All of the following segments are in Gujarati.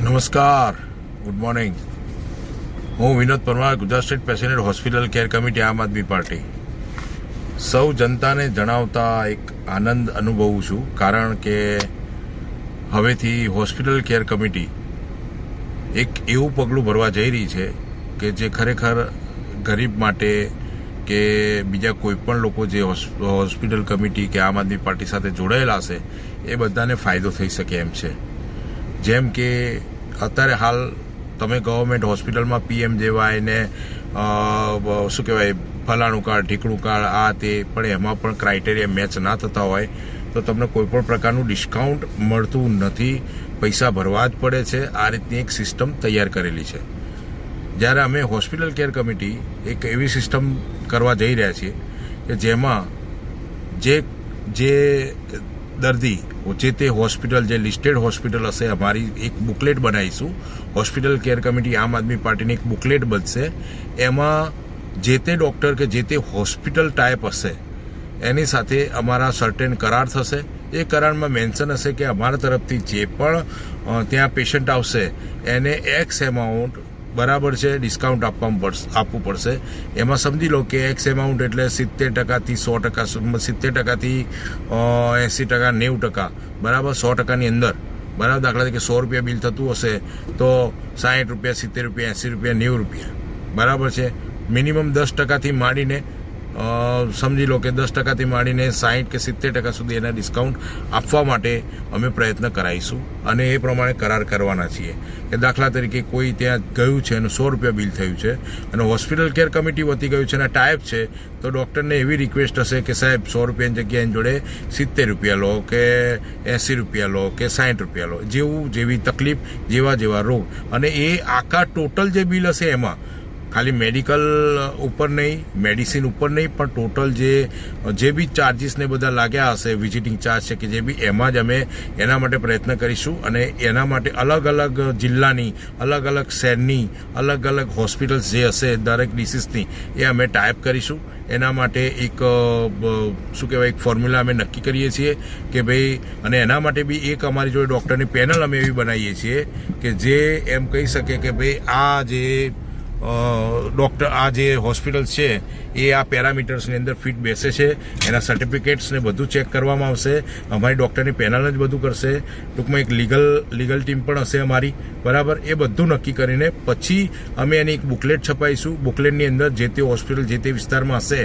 નમસ્કાર, ગુડ મોર્નિંગ. હું Vinod Parmar, Gujarat state passenger hospital care committee, આમ આદમી પાર્ટી. સૌ જનતાને જણાવતા એક આનંદ અનુભવું છું, કારણ કે હવેથી હોસ્પિટલ કેર કમિટી એક એવું પગલું ભરવા જઈ રહી છે કે જે ખરેખર ગરીબ માટે કે બીજા કોઈ પણ લોકો જે હોસ્પિટલ કમિટી કે આમ આદમી પાર્ટી સાથે જોડાયેલા હશે એ બધાને ફાયદો થઈ શકે એમ છે. જેમ કે અત્યારે હાલ તમે ગવર્મેન્ટ હોસ્પિટલમાં PMJY ને શું કહેવાય ફલાણું કાર્ડ ઢીકણું કાર્ડ આ તે, પણ એમાં પણ ક્રાઇટેરિયા મેચ ના થતા હોય તો તમને કોઈ પણ પ્રકારનું ડિસ્કાઉન્ટ મળતું નથી, પૈસા ભરવા જ પડે છે. આ રીતની એક સિસ્ટમ તૈયાર કરેલી છે. જ્યારે અમે હોસ્પિટલ કેર કમિટી એક એવી સિસ્ટમ કરવા જઈ રહ્યા છીએ કે જેમાં જે દર્દી જે તે હોસ્પિટલ જે લિસ્ટેડ હોસ્પિટલ હશે, અમારી એક બુકલેટ બનાવીશું. હોસ્પિટલ કેર કમિટી આમ આદમી પાર્ટીની એક બુકલેટ બનશે. એમાં જે તે ડૉક્ટર કે જે તે હોસ્પિટલ ટાઈપ હશે એની સાથે અમારા સર્ટેન કરાર થશે. એ કરારમાં મેન્શન હશે કે અમારા તરફથી જે પણ ત્યાં પેશન્ટ આવશે એને એક્સ એમાઉન્ટ બરાબર છે ડિસ્કાઉન્ટ આપવું પડશે. એમાં સમજી લો કે એક્સ એમાઉન્ટ એટલે 70%થી 100%, 70%થી 80%, 90%, બરાબર, 100%ની અંદર, બરાબર. દાખલા તરીકે 100 રૂપિયા બિલ થતું હશે તો 60 રૂપિયા, 70 રૂપિયા, 80 રૂપિયા, 90 રૂપિયા, બરાબર છે. મિનિમમ 10%થી માંડીને સમજી લો કે 10%થી માંડીને 60 કે 70% સુધી એના ડિસ્કાઉન્ટ આપવા માટે અમે પ્રયત્ન કરાવીશું અને એ પ્રમાણે કરાર કરવાના છીએ. કે દાખલા તરીકે કોઈ ત્યાં ગયું છે અને 100 રૂપિયા બિલ થયું છે અને હોસ્પિટલ કેર કમિટી વતી ગયું છે અને ટાઈપ છે, તો ડૉક્ટરને એવી રિક્વેસ્ટ હશે કે સાહેબ 100 રૂપિયાની જગ્યાએ એની જોડે 70 રૂપિયા લો કે 80 રૂપિયા લો કે 60 રૂપિયા લો, જેવી તકલીફ, જેવા રોગ. અને એ આખા ટોટલ જે બિલ હશે એમાં ખાલી મેડિકલ ઉપર નહીં, મેડિસિન ઉપર નહીં, પણ ટોટલ જે બી ચાર્જીસ ને બધા લાગ્યા હશે, વિઝિટિંગ ચાર્જ છે કે જે બી, એમાં જ અમે એના માટે પ્રયત્ન કરીશું. અને એના માટે અલગ અલગ જિલ્લાની, અલગ અલગ શહેરની, અલગ અલગ હોસ્પિટલ્સ જે હશે દરેક ડિસીઝની, એ અમે ટાઈપ કરીશું. એના માટે એક શું કહેવાય એક ફોર્મ્યુલા અમે નક્કી કરીએ છીએ કે ભાઈ, અને એના માટે બી એક અમારી જોડે ડૉક્ટરની પેનલ અમે એવી બનાવીએ છીએ કે જે એમ કહી શકે કે ભાઈ આ જે આ જે હોસ્પિટલ છે એ આ પેરામીટર્સની અંદર ફિટ બેસે છે, એના સર્ટિફિકેટ્સને બધું ચેક કરવામાં આવશે. અમારી ડૉક્ટરની પેનલ જ બધું કરશે. ટૂંકમાં એક લીગલ ટીમ પણ હશે અમારી, બરાબર. એ બધું નક્કી કરીને પછી અમે એની એક બુકલેટ છપાવીશું. બુકલેટની અંદર જે તે હોસ્પિટલ જે તે વિસ્તારમાં હશે,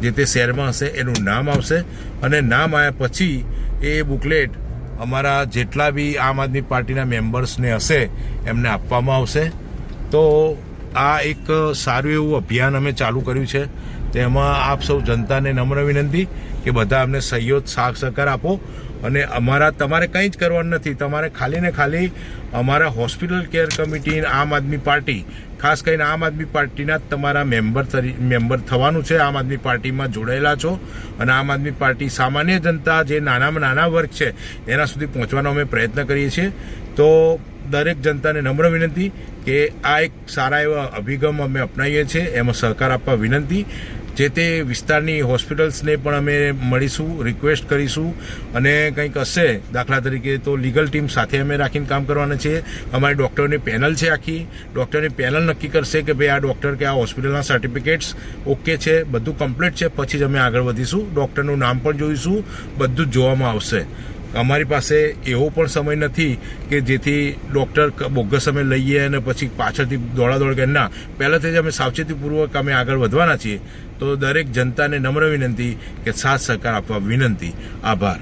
જે તે શહેરમાં હશે, એનું નામ આવશે. અને નામ આવ્યા પછી એ બુકલેટ અમારા જેટલા બી આમ આદમી પાર્ટીના મેમ્બર્સને હશે એમને આપવામાં આવશે. તો આ એક સારું એવું અભિયાન અમે ચાલુ કર્યું છે. તેમાં આપ સૌ જનતાને નમ્ર વિનંતી કે બધા અમને સાથ સહકાર આપો. અને તમારે કંઈ જ કરવાનું નથી. તમારે ખાલી ને ખાલી અમારા હોસ્પિટલ કેર કમિટી આમ આદમી પાર્ટી, ખાસ કરીને આમ આદમી પાર્ટીના જ તમારા મેમ્બર થવાનું છે. આમ આદમી પાર્ટીમાં જોડાયેલા છો અને આમ આદમી પાર્ટી સામાન્ય જનતા જે નાનામાં નાના વર્ગ છે એના સુધી પહોંચવાનો અમે પ્રયત્ન કરીએ છીએ. તો દરેક જનતાને નમ્ર વિનંતી કે આ એક સારા એવા અભિગમ અમે અપનાવીએ છીએ, એમાં સહકાર આપવા વિનંતી. જે તે વિસ્તારની હોસ્પિટલ્સને પણ અમે મળીશું, રિક્વેસ્ટ કરીશું. અને કંઈક હશે દાખલા તરીકે તો લીગલ ટીમ સાથે અમે રાખીને કામ કરવાના છીએ. અમારી ડૉક્ટરની પેનલ છે, આખી ડૉક્ટરની પેનલ નક્કી કરશે કે ભાઈ આ ડૉક્ટર કે આ હોસ્પિટલના સર્ટિફિકેટ્સ ઓકે છે, બધું કમ્પ્લીટ છે, પછી જ અમે આગળ વધીશું. ડૉક્ટરનું નામ પણ જોઈશું, બધું જ જોવામાં આવશે. અમારી પાસે એવો પણ સમય નથી કે જેથી ડૉક્ટર બોગસ અમે લઈએ અને પછી પાછળથી દોડાદોડ કરે. ના, પહેલાંથી જ અમે સાવચેતીપૂર્વક અમે આગળ વધવાના છીએ. તો દરેક જનતાને નમ્ર વિનંતી કે સાથ સહકાર આપવા વિનંતી. આભાર.